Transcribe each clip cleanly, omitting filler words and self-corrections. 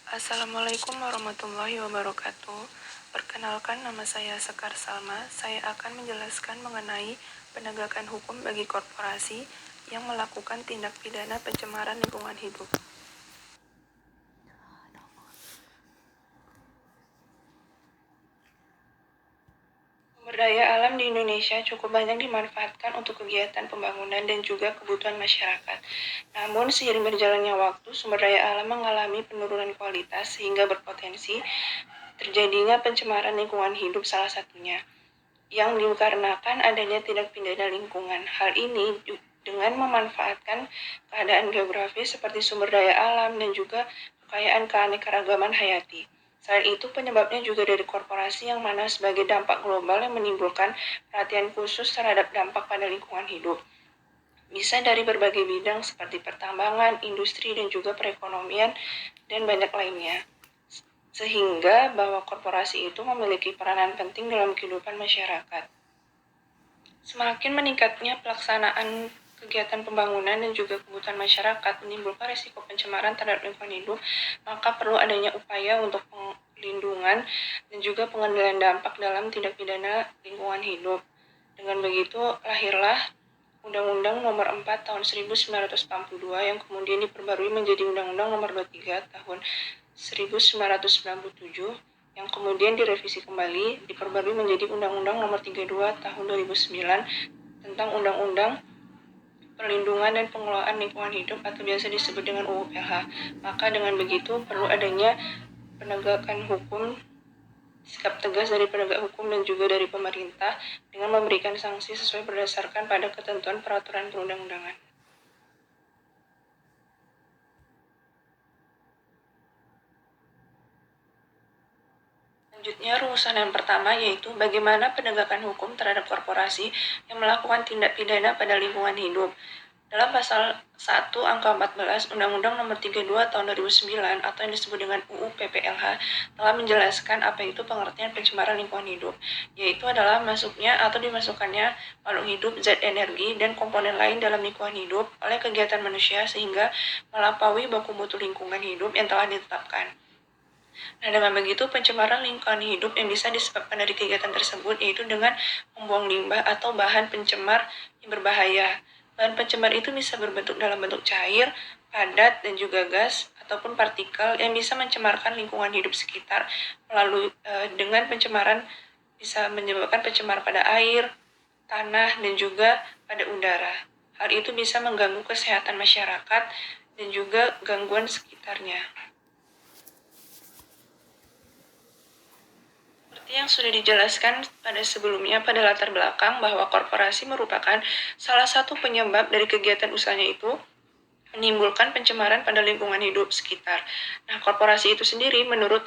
Assalamualaikum warahmatullahi wabarakatuh. Perkenalkan, nama saya Sekar Salma. Saya akan menjelaskan mengenai penegakan hukum bagi korporasi yang melakukan tindak pidana pencemaran lingkungan hidup. Sumber daya alam di Indonesia cukup banyak dimanfaatkan untuk kegiatan pembangunan dan juga kebutuhan masyarakat. Namun, seiring berjalannya waktu, sumber daya alam mengalami penurunan kualitas sehingga berpotensi terjadinya pencemaran lingkungan hidup salah satunya, yang dikarenakan adanya tindak pidana lingkungan. Hal ini dengan memanfaatkan keadaan geografis seperti sumber daya alam dan juga kekayaan keanekaragaman hayati. Selain itu, penyebabnya juga dari korporasi yang mana sebagai dampak global yang menimbulkan perhatian khusus terhadap dampak pada lingkungan hidup. Bisa dari berbagai bidang seperti pertambangan, industri, dan juga perekonomian, dan banyak lainnya. Sehingga bahwa korporasi itu memiliki peranan penting dalam kehidupan masyarakat. Semakin meningkatnya pelaksanaan kegiatan pembangunan dan juga kebutuhan masyarakat menimbulkan risiko pencemaran terhadap lingkungan hidup, maka perlu adanya upaya untuk pelindungan dan juga pengendalian dampak dalam tindak pidana lingkungan hidup. Dengan begitu, lahirlah Undang-Undang Nomor 4 Tahun 1982 yang kemudian diperbarui menjadi Undang-Undang Nomor 23 Tahun 1997 yang kemudian direvisi kembali, diperbarui menjadi Undang-Undang Nomor 32 Tahun 2009 tentang Undang-Undang Perlindungan dan Pengelolaan Lingkungan Hidup atau biasa disebut dengan UU PH. Maka dengan begitu perlu adanya penegakan hukum, sikap tegas dari penegak hukum dan juga dari pemerintah dengan memberikan sanksi sesuai berdasarkan pada ketentuan peraturan perundang-undangan. Selanjutnya, rumusan yang pertama yaitu bagaimana penegakan hukum terhadap korporasi yang melakukan tindak pidana pada lingkungan hidup. Dalam pasal 1 angka 14 Undang-Undang Nomor 32 Tahun 2009 atau yang disebut dengan UU PPLH telah menjelaskan apa itu pengertian pencemaran lingkungan hidup, yaitu adalah masuknya atau dimasukkannya makhluk hidup, zat energi, dan komponen lain dalam lingkungan hidup oleh kegiatan manusia sehingga melampaui baku mutu lingkungan hidup yang telah ditetapkan. Nah, dengan begitu pencemaran lingkungan hidup yang bisa disebabkan dari kegiatan tersebut yaitu dengan membuang limbah atau bahan pencemar yang berbahaya. Bahan pencemar itu bisa berbentuk dalam bentuk cair, padat, dan juga gas ataupun partikel yang bisa mencemarkan lingkungan hidup sekitar melalui dengan pencemaran bisa menyebabkan pencemar pada air, tanah, dan juga pada udara. Hal itu bisa mengganggu kesehatan masyarakat dan juga gangguan sekitarnya. Seperti yang sudah dijelaskan pada sebelumnya pada latar belakang bahwa korporasi merupakan salah satu penyebab dari kegiatan usahanya itu menimbulkan pencemaran pada lingkungan hidup sekitar. Nah, korporasi itu sendiri menurut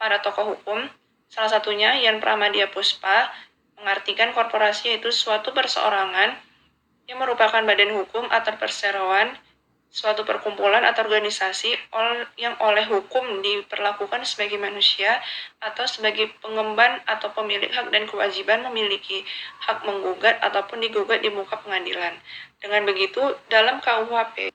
para tokoh hukum, salah satunya Yan Pramadia Puspa, mengartikan korporasi yaitu suatu perseorangan yang merupakan badan hukum atau perseroan, suatu perkumpulan atau organisasi yang oleh hukum diperlakukan sebagai manusia atau sebagai pengemban atau pemilik hak dan kewajiban memiliki hak menggugat ataupun digugat di muka pengadilan. Dengan begitu, dalam KUHP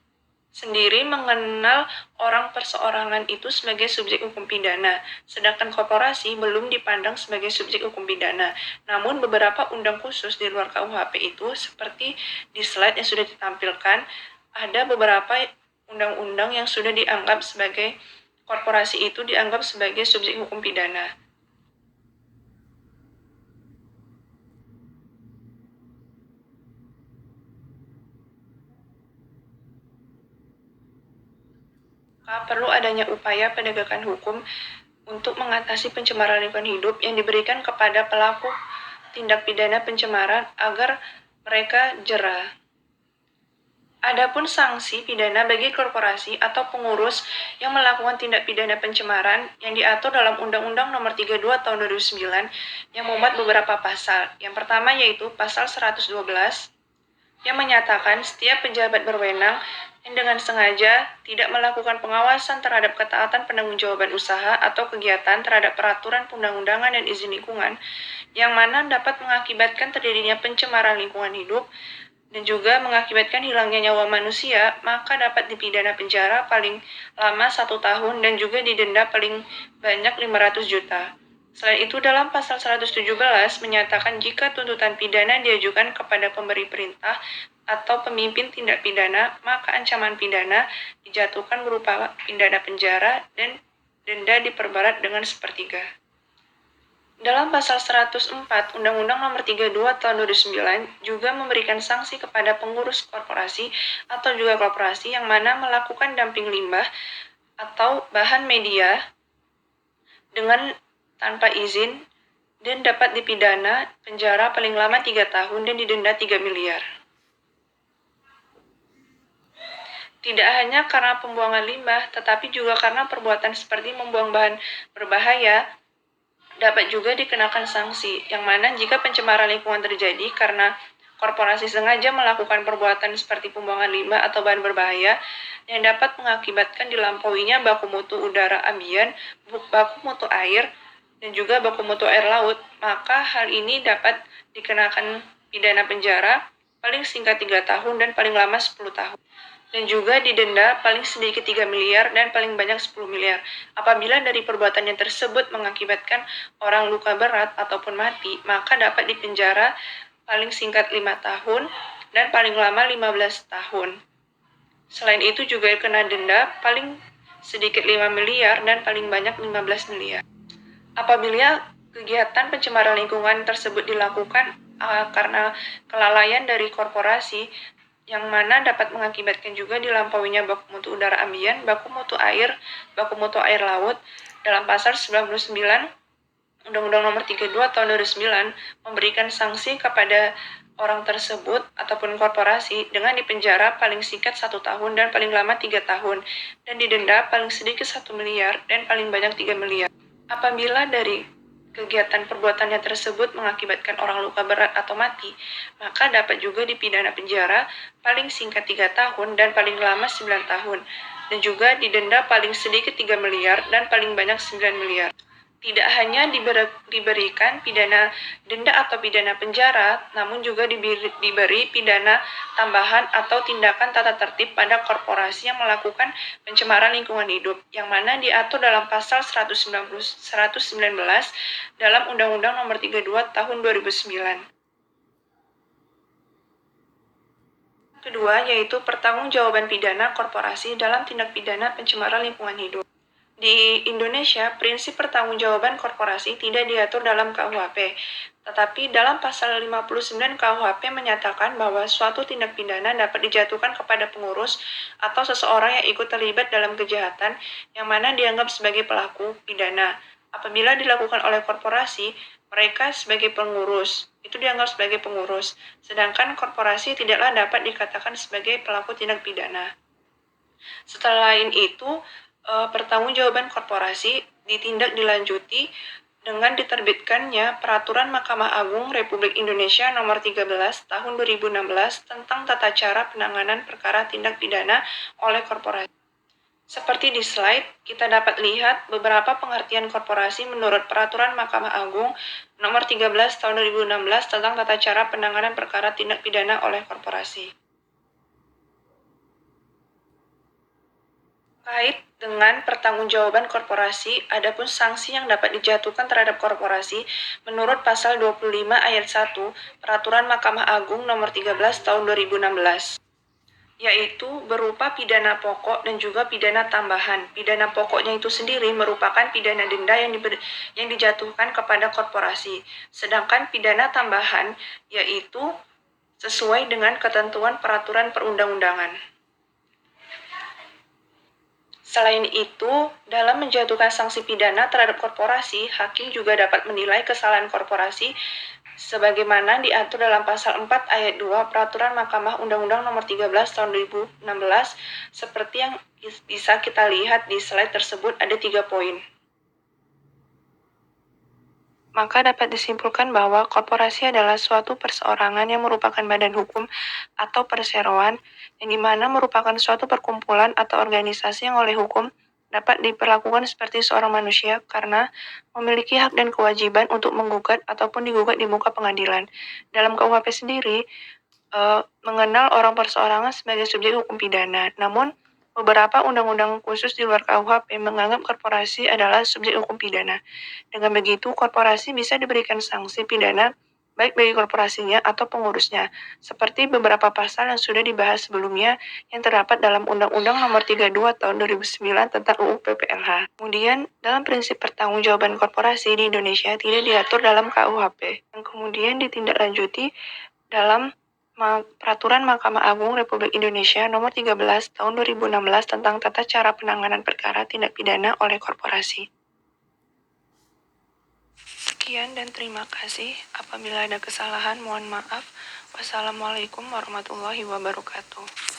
sendiri mengenal orang perseorangan itu sebagai subjek hukum pidana, sedangkan korporasi belum dipandang sebagai subjek hukum pidana. Namun beberapa undang khusus di luar KUHP itu seperti di slide yang sudah ditampilkan, ada beberapa undang-undang yang sudah dianggap sebagai korporasi itu dianggap sebagai subjek hukum pidana. Perlu adanya upaya penegakan hukum untuk mengatasi pencemaran lingkungan hidup yang diberikan kepada pelaku tindak pidana pencemaran agar mereka jera. Adapun sanksi pidana bagi korporasi atau pengurus yang melakukan tindak pidana pencemaran yang diatur dalam Undang-Undang Nomor 32 Tahun 2009 yang memuat beberapa pasal. Yang pertama yaitu pasal 112 yang menyatakan setiap pejabat berwenang yang dengan sengaja tidak melakukan pengawasan terhadap ketaatan penanggung-jawaban usaha atau kegiatan terhadap peraturan perundang-undangan dan izin lingkungan yang mana dapat mengakibatkan terjadinya pencemaran lingkungan hidup dan juga mengakibatkan hilangnya nyawa manusia, maka dapat dipidana penjara paling lama 1 tahun dan juga didenda paling banyak 500 juta. Selain itu, dalam pasal 117 menyatakan jika tuntutan pidana diajukan kepada pemberi perintah atau pemimpin tindak pidana, maka ancaman pidana dijatuhkan berupa pidana penjara dan denda diperberat dengan sepertiga. Dalam pasal 104 Undang-Undang Nomor 32 Tahun 2009 juga memberikan sanksi kepada pengurus korporasi atau juga korporasi yang mana melakukan dumping limbah atau bahan media dengan tanpa izin dan dapat dipidana penjara paling lama 3 tahun dan didenda 3 miliar. Tidak hanya karena pembuangan limbah, tetapi juga karena perbuatan seperti membuang bahan berbahaya, dapat juga dikenakan sanksi, yang mana jika pencemaran lingkungan terjadi karena korporasi sengaja melakukan perbuatan seperti pembuangan limbah atau bahan berbahaya yang dapat mengakibatkan dilampauinya baku mutu udara ambien, baku mutu air, dan juga baku mutu air laut, maka hal ini dapat dikenakan pidana penjara paling singkat 3 tahun dan paling lama 10 tahun. Dan juga didenda paling sedikit 3 miliar dan paling banyak 10 miliar. Apabila dari perbuatannya tersebut mengakibatkan orang luka berat ataupun mati, maka dapat dipenjara paling singkat 5 tahun dan paling lama 15 tahun. Selain itu juga kena denda paling sedikit 5 miliar dan paling banyak 15 miliar. Apabila kegiatan pencemaran lingkungan tersebut dilakukan karena kelalaian dari korporasi, yang mana dapat mengakibatkan juga dilampauinya baku mutu udara ambien, baku mutu air laut. Dalam pasal 99 Undang-Undang Nomor 32 Tahun 2009 memberikan sanksi kepada orang tersebut ataupun korporasi dengan dipenjara paling singkat 1 tahun dan paling lama 3 tahun dan didenda paling sedikit 1 miliar dan paling banyak 3 miliar. Apabila dari kegiatan perbuatannya tersebut mengakibatkan orang luka berat atau mati, maka dapat juga dipidana penjara paling singkat 3 tahun dan paling lama 9 tahun, dan juga didenda paling sedikit 3 miliar dan paling banyak 9 miliar. Tidak hanya diberikan pidana denda atau pidana penjara, namun juga diberi pidana tambahan atau tindakan tata tertib pada korporasi yang melakukan pencemaran lingkungan hidup, yang mana diatur dalam pasal 119 dalam Undang-Undang Nomor 32 Tahun 2009. Kedua, yaitu pertanggungjawaban pidana korporasi dalam tindak pidana pencemaran lingkungan hidup. Di Indonesia, prinsip pertanggungjawaban korporasi tidak diatur dalam KUHP, tetapi dalam pasal 59 KUHP menyatakan bahwa suatu tindak pidana dapat dijatuhkan kepada pengurus atau seseorang yang ikut terlibat dalam kejahatan yang mana dianggap sebagai pelaku pidana. Apabila dilakukan oleh korporasi, mereka sebagai pengurus, itu dianggap sebagai pengurus, sedangkan korporasi tidaklah dapat dikatakan sebagai pelaku tindak pidana. Setelah itu, pertanggungjawaban korporasi ditindaklanjuti dengan diterbitkannya Peraturan Mahkamah Agung Republik Indonesia Nomor 13 Tahun 2016 tentang tata cara penanganan perkara tindak pidana oleh korporasi. Seperti di slide, kita dapat lihat beberapa pengertian korporasi menurut Peraturan Mahkamah Agung Nomor 13 Tahun 2016 tentang tata cara penanganan perkara tindak pidana oleh korporasi. Terkait dengan pertanggungjawaban korporasi, adapun sanksi yang dapat dijatuhkan terhadap korporasi menurut pasal 25 ayat 1 Peraturan Mahkamah Agung Nomor 13 Tahun 2016, yaitu berupa pidana pokok dan juga pidana tambahan. Pidana pokoknya itu sendiri merupakan pidana denda yang dijatuhkan kepada korporasi, sedangkan pidana tambahan yaitu sesuai dengan ketentuan peraturan perundang-undangan. Selain itu, dalam menjatuhkan sanksi pidana terhadap korporasi, hakim juga dapat menilai kesalahan korporasi sebagaimana diatur dalam pasal 4 ayat 2 Peraturan Mahkamah Undang-Undang Nomor 13 Tahun 2016, seperti yang bisa kita lihat di slide tersebut ada 3 poin. Maka dapat disimpulkan bahwa korporasi adalah suatu perseorangan yang merupakan badan hukum atau perseroan, yang dimana merupakan suatu perkumpulan atau organisasi yang oleh hukum dapat diperlakukan seperti seorang manusia karena memiliki hak dan kewajiban untuk menggugat ataupun digugat di muka pengadilan. Dalam KUHP sendiri, mengenal orang perseorangan sebagai subjek hukum pidana. Namun, beberapa undang-undang khusus di luar KUHP menganggap korporasi adalah subjek hukum pidana. Dengan begitu, korporasi bisa diberikan sanksi pidana baik bagi korporasinya atau pengurusnya, seperti beberapa pasal yang sudah dibahas sebelumnya yang terdapat dalam Undang-Undang Nomor 32 Tahun 2009 tentang UU PPLH. Kemudian, dalam prinsip pertanggungjawaban korporasi di Indonesia tidak diatur dalam KUHP, yang kemudian ditindaklanjuti dalam Peraturan Mahkamah Agung Republik Indonesia Nomor 13 Tahun 2016 tentang tata cara penanganan perkara tindak pidana oleh korporasi. Sekian dan terima kasih. Apabila ada kesalahan, mohon maaf. Wassalamualaikum warahmatullahi wabarakatuh.